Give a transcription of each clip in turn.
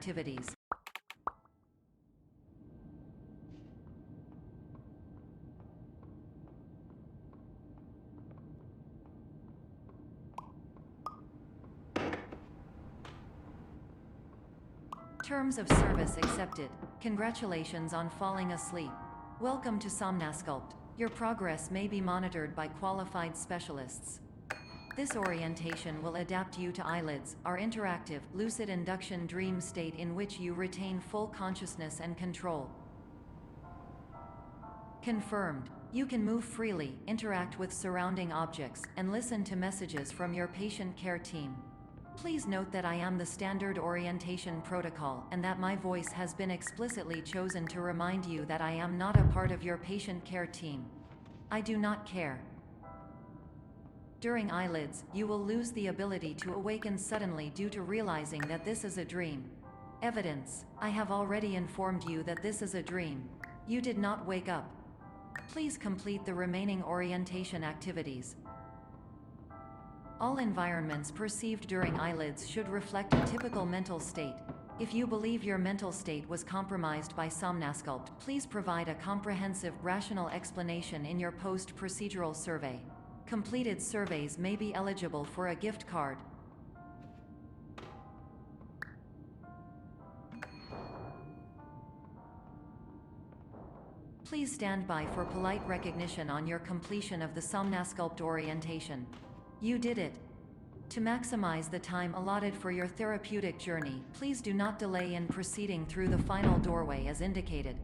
activities. Terms of service accepted. Congratulations on falling asleep. Welcome to Somnasculpt. Your progress may be monitored by qualified specialists. This orientation will adapt you to eyelids, our interactive, lucid induction dream state in which you retain full consciousness and control. Confirmed. You can move freely, interact with surrounding objects, and listen to messages from your patient care team. Please note that I am the standard orientation protocol and that my voice has been explicitly chosen to remind you that I am not a part of your patient care team. I do not care. During eyelids, you will lose the ability to awaken suddenly due to realizing that this is a dream. Evidence: I have already informed you that this is a dream. You did not wake up. Please complete the remaining orientation activities. All environments perceived during eyelids should reflect a typical mental state. If you believe your mental state was compromised by Somnasculpt, please provide a comprehensive, rational explanation in your post-procedural survey. Completed surveys may be eligible for a gift card. Please stand by for polite recognition on your completion of the Somnasculpt orientation. You did it. To maximize the time allotted for your therapeutic journey, please do not delay in proceeding through the final doorway as indicated.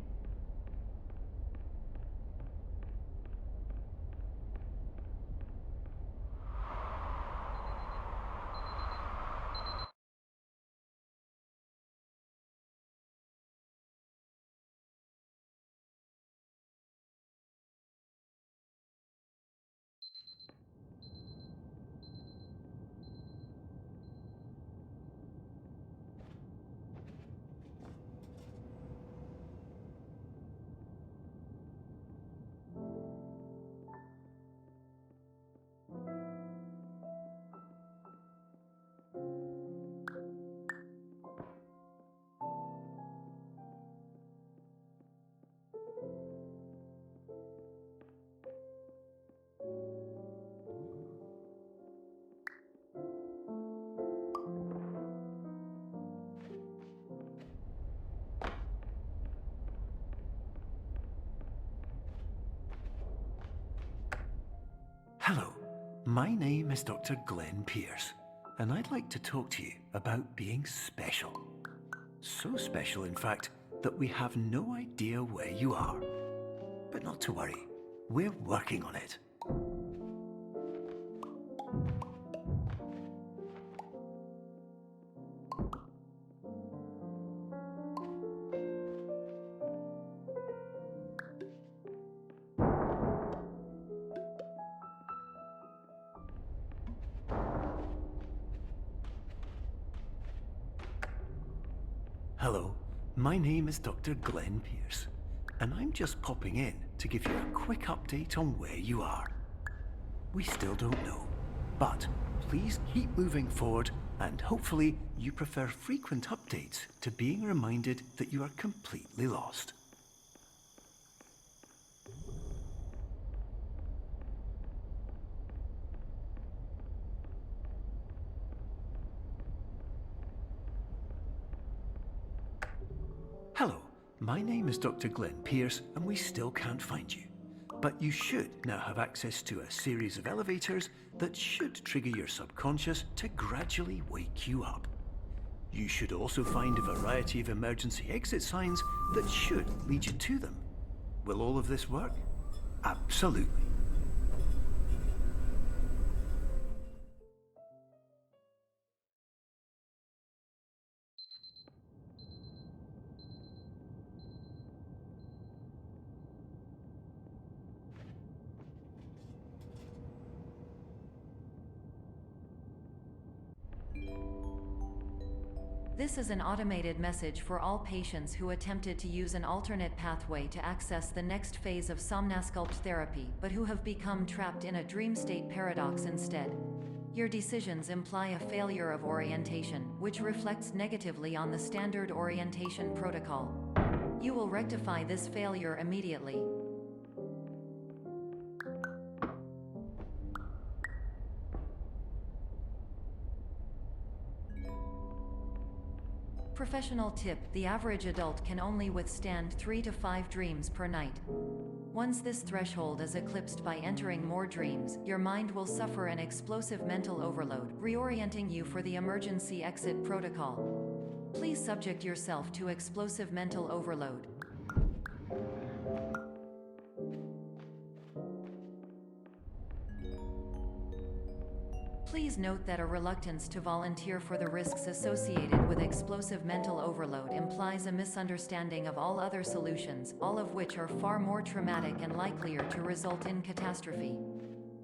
Hello, my name is Dr. Glenn Pierce, and I'd like to talk to you about being special. So special, in fact, that we have no idea where you are. But not to worry, we're working on it. Hello, my name is Dr. Glenn Pierce, and I'm just popping in to give you a quick update on where you are. We still don't know, but please keep moving forward, and hopefully you prefer frequent updates to being reminded that you are completely lost. Hello, my name is Dr. Glenn Pierce, and we still can't find you. But you should now have access to a series of elevators that should trigger your subconscious to gradually wake you up. You should also find a variety of emergency exit signs that should lead you to them. Will all of this work? Absolutely. This is an automated message for all patients who attempted to use an alternate pathway to access the next phase of Somnasculpt therapy, but who have become trapped in a dream state paradox instead. Your decisions imply a failure of orientation, which reflects negatively on the standard orientation protocol. You will rectify this failure immediately. Professional tip: the average adult can only withstand 3 to 5 dreams per night. Once this threshold is eclipsed by entering more dreams, your mind will suffer an explosive mental overload, reorienting you for the emergency exit protocol. Please subject yourself to explosive mental overload. Please note that a reluctance to volunteer for the risks associated with explosive mental overload implies a misunderstanding of all other solutions, all of which are far more traumatic and likelier to result in catastrophe.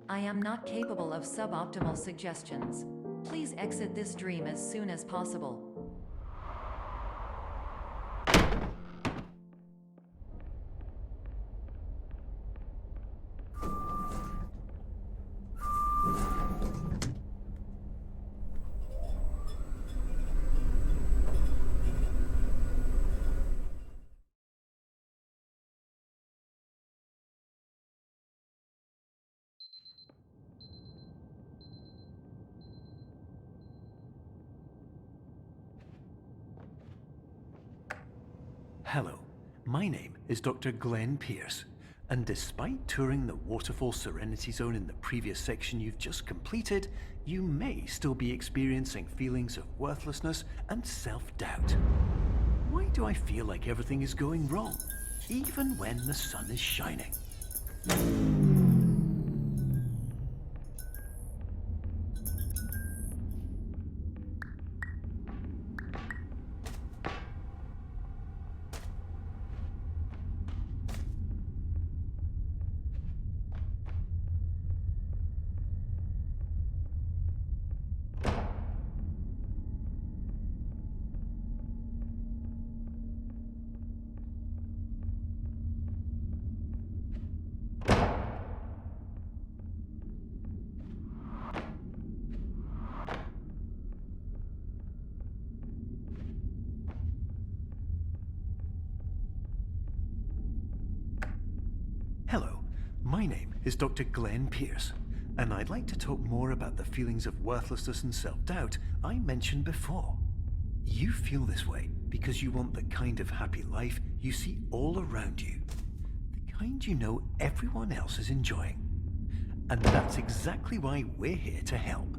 I am not capable of suboptimal suggestions. Please exit this dream as soon as possible. Hello, my name is Dr. Glenn Pierce, and despite touring the Waterfall Serenity Zone in the previous section you've just completed, you may still be experiencing feelings of worthlessness and self-doubt. Why do I feel like everything is going wrong, even when the sun is shining? Hello, my name is Dr. Glenn Pierce, and I'd like to talk more about the feelings of worthlessness and self-doubt I mentioned before. You feel this way because you want the kind of happy life you see all around you, the kind you know everyone else is enjoying. And that's exactly why we're here to help.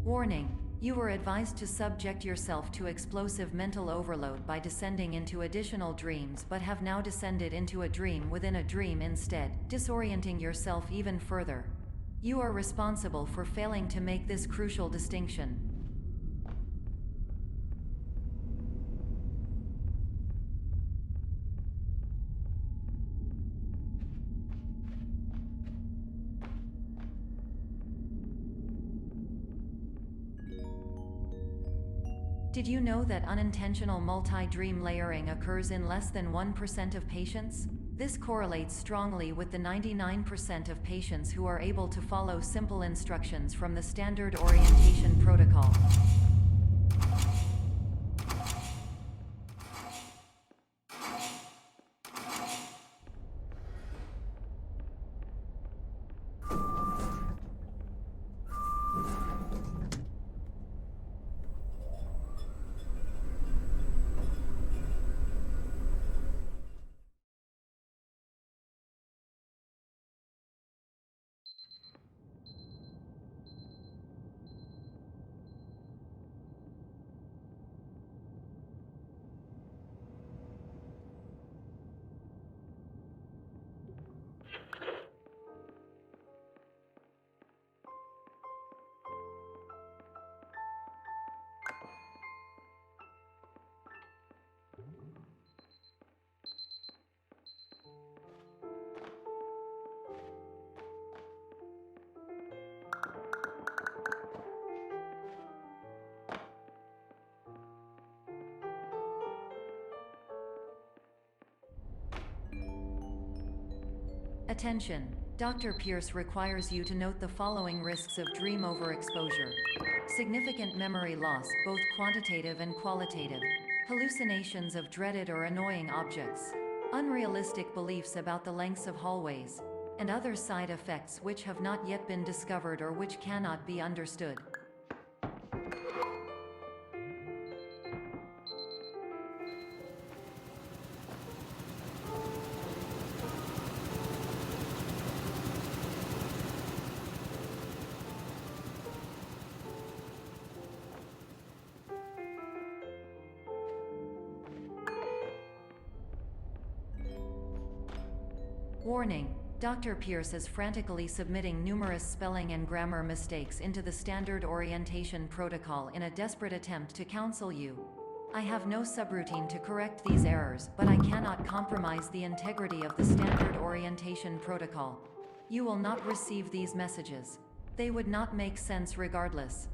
Warning: you were advised to subject yourself to explosive mental overload by descending into additional dreams, but have now descended into a dream within a dream instead, disorienting yourself even further. You are responsible for failing to make this crucial distinction. Did you know that unintentional multi-dream layering occurs in less than 1% of patients? This correlates strongly with the 99% of patients who are able to follow simple instructions from the standard orientation protocol. Attention! Dr. Pierce requires you to note the following risks of dream overexposure. Significant memory loss, both quantitative and qualitative. Hallucinations of dreaded or annoying objects. Unrealistic beliefs about the lengths of hallways. And other side effects which have not yet been discovered or which cannot be understood. Warning: Dr. Pierce is frantically submitting numerous spelling and grammar mistakes into the standard orientation protocol in a desperate attempt to counsel you. I have no subroutine to correct these errors, but I cannot compromise the integrity of the standard orientation protocol. You will not receive these messages. They would not make sense regardless.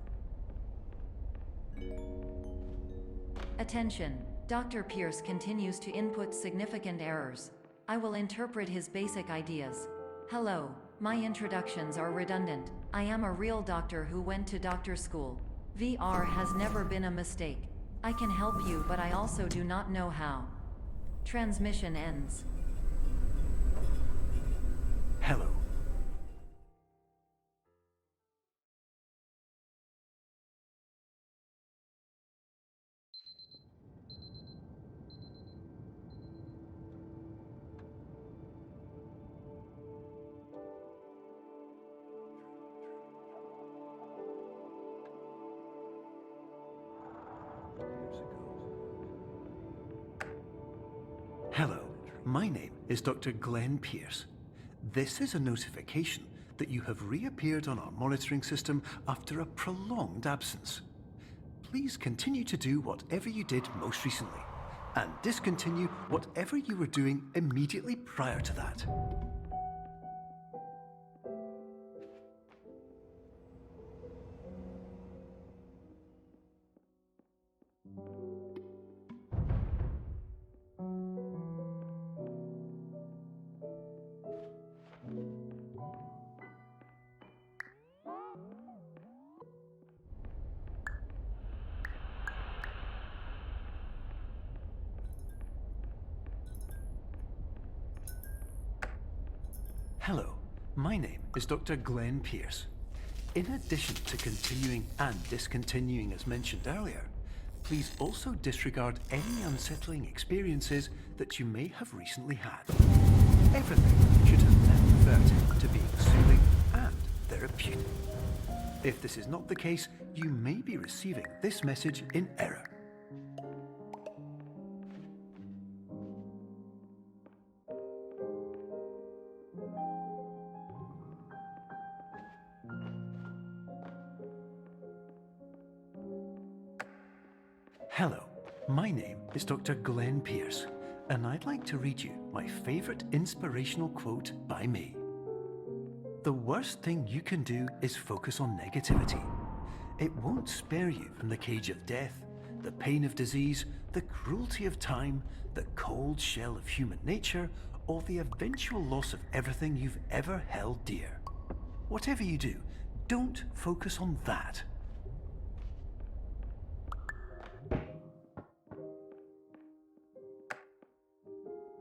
Attention! Dr. Pierce continues to input significant errors. I will interpret his basic ideas. Hello, my introductions are redundant. I am a real doctor who went to doctor school. VR has never been a mistake. I can help you, but I also do not know how. Transmission ends. Hello. Hello, my name is Dr. Glenn Pierce. This is a notification that you have reappeared on our monitoring system after a prolonged absence. Please continue to do whatever you did most recently, and discontinue whatever you were doing immediately prior to that. Hello, my name is Dr. Glenn Pierce. In addition to continuing and discontinuing as mentioned earlier, please also disregard any unsettling experiences that you may have recently had. Everything should have been reverted to being soothing and therapeutic. If this is not the case, you may be receiving this message in error. Hello, my name is Dr. Glenn Pierce, and I'd like to read you my favorite inspirational quote by me. The worst thing you can do is focus on negativity. It won't spare you from the cage of death, the pain of disease, the cruelty of time, the cold shell of human nature, or the eventual loss of everything you've ever held dear. Whatever you do, don't focus on that.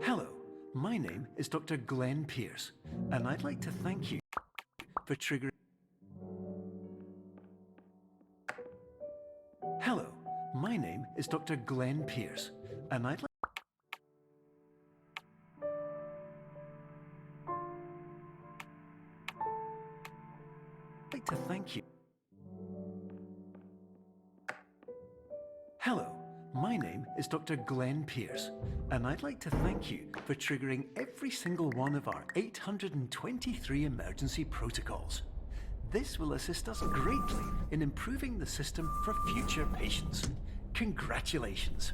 Hello, my name is Dr. Glenn Pierce, and I'd like to thank you for triggering. Hello, my name is Dr. Glenn Pierce, and I'd like to thank you. Hello, my name is Dr. Glenn Pierce, and I'd like to thank you for triggering every single one of our 823 emergency protocols. This will assist us greatly in improving the system for future patients. Congratulations.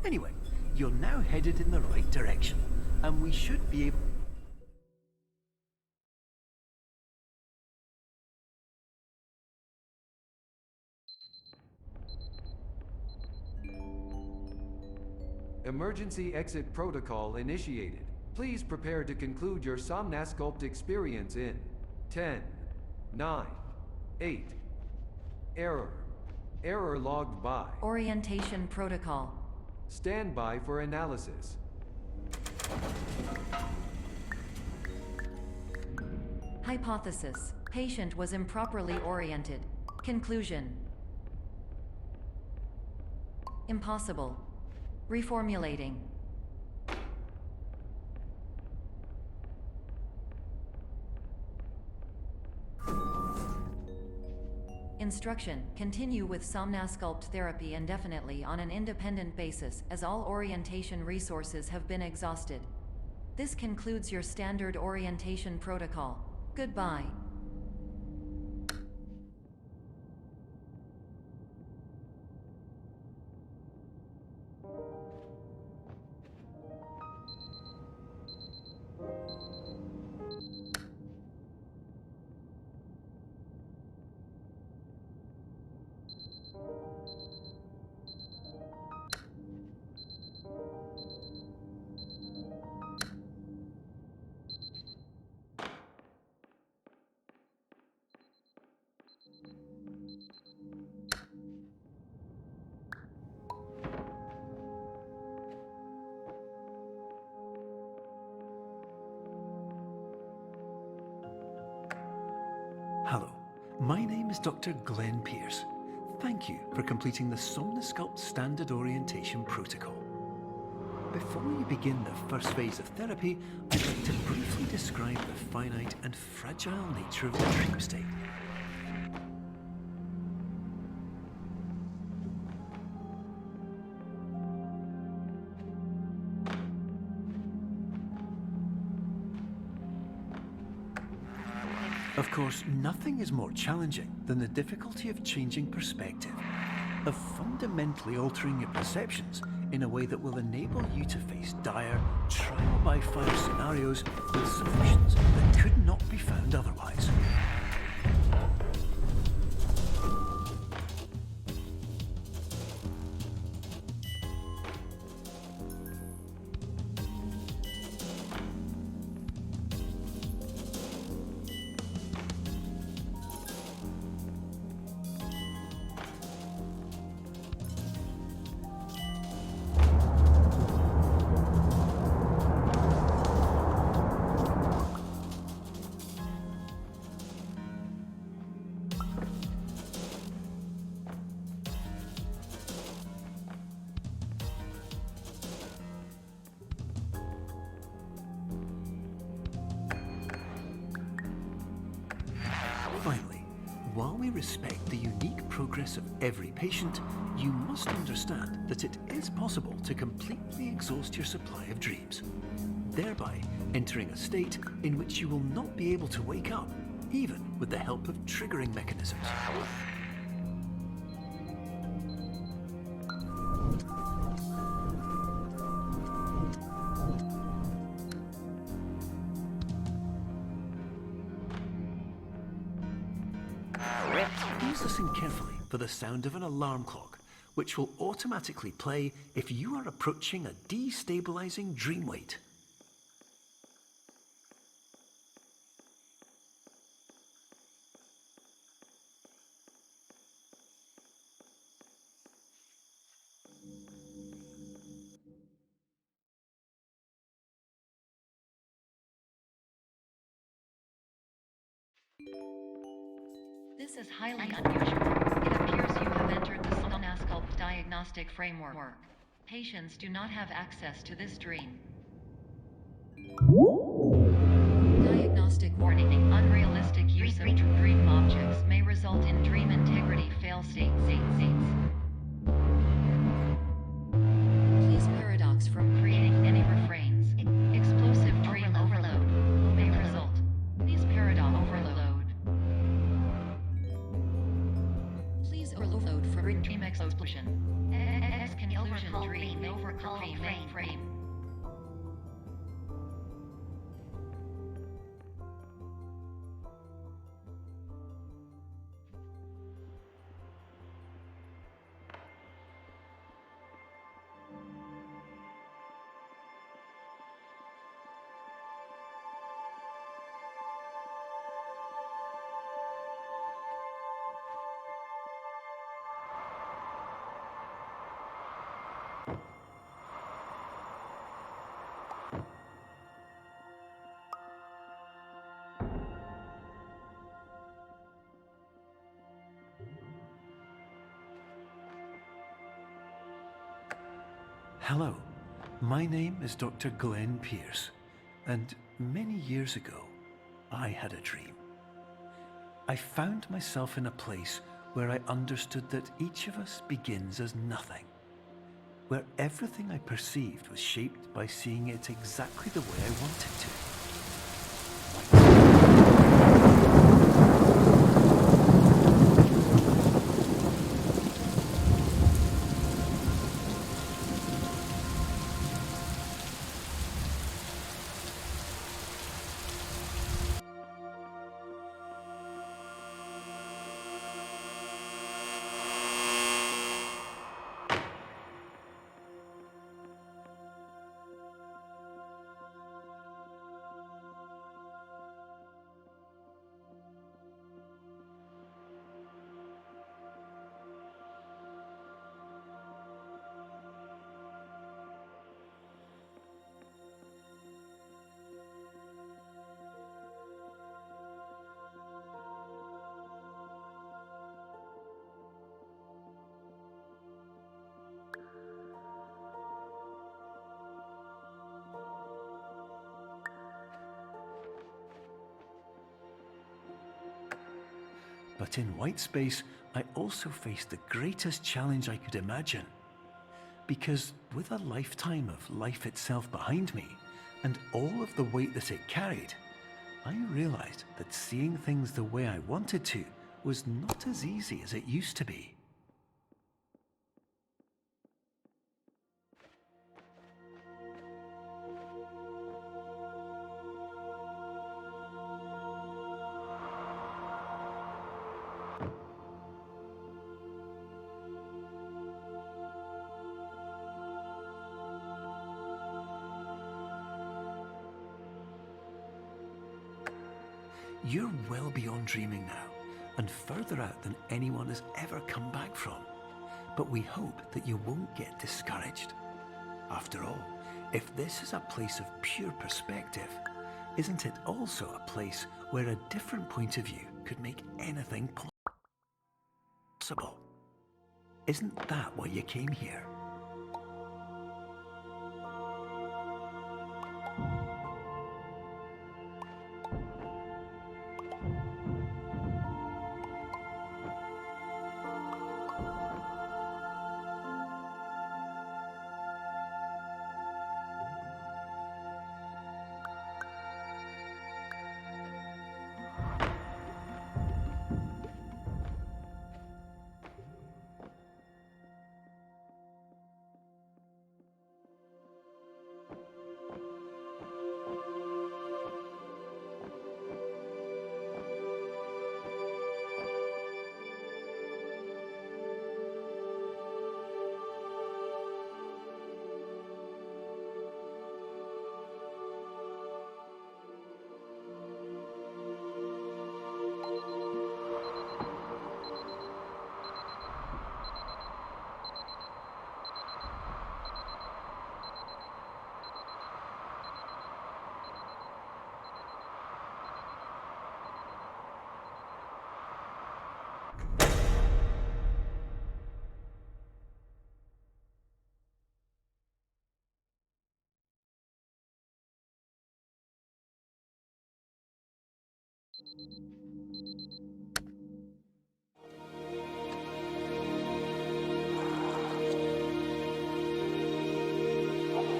Anyway, you're now headed in the right direction, and we should be able... Emergency exit protocol initiated. Please prepare to conclude your Somnasculpt experience in 10, 9, 8. Error. Error logged by. Orientation protocol. Stand by for analysis. Hypothesis. Patient was improperly oriented. Conclusion. Impossible. Reformulating. Instruction. Continue with Somnasculpt therapy indefinitely on an independent basis, as all orientation resources have been exhausted. This concludes your standard orientation protocol. Goodbye. Hello, my name is Dr. Glenn Pierce. Thank you for completing the Somnasculpt Standard Orientation Protocol. Before we begin the first phase of therapy, I'd like to briefly describe the finite and fragile nature of the dream state. Of course, nothing is more challenging than the difficulty of changing perspective, of fundamentally altering your perceptions in a way that will enable you to face dire, trial-by-fire scenarios with solutions that could not be found otherwise. Finally, while we respect the unique progress of every patient, you must understand that it is possible to completely exhaust your supply of dreams, thereby entering a state in which you will not be able to wake up, even with the help of triggering mechanisms. Please listen carefully for the sound of an alarm clock, which will automatically play if you are approaching a destabilizing dream weight. This is highly unusual. It appears you have entered the Somnasculpt diagnostic framework. Patients do not have access to this dream. Diagnostic warning. Unrealistic use of dream objects may result in dream integrity fail-states. Please paradox from creating any refrains. Explosive dream overload may result. Please paradox overload. Please overload for dream explosion. Conclusion dream overcall frame. Hello, my name is Dr. Glenn Pierce, and many years ago, I had a dream. I found myself in a place where I understood that each of us begins as nothing, where everything I perceived was shaped by seeing it exactly the way I wanted to. But in white space, I also faced the greatest challenge I could imagine. Because with a lifetime of life itself behind me, and all of the weight that it carried, I realized that seeing things the way I wanted to was not as easy as it used to be. You're well beyond dreaming now, and further out than anyone has ever come back from. But we hope that you won't get discouraged. After all, if this is a place of pure perspective, isn't it also a place where a different point of view could make anything possible? Isn't that why you came here?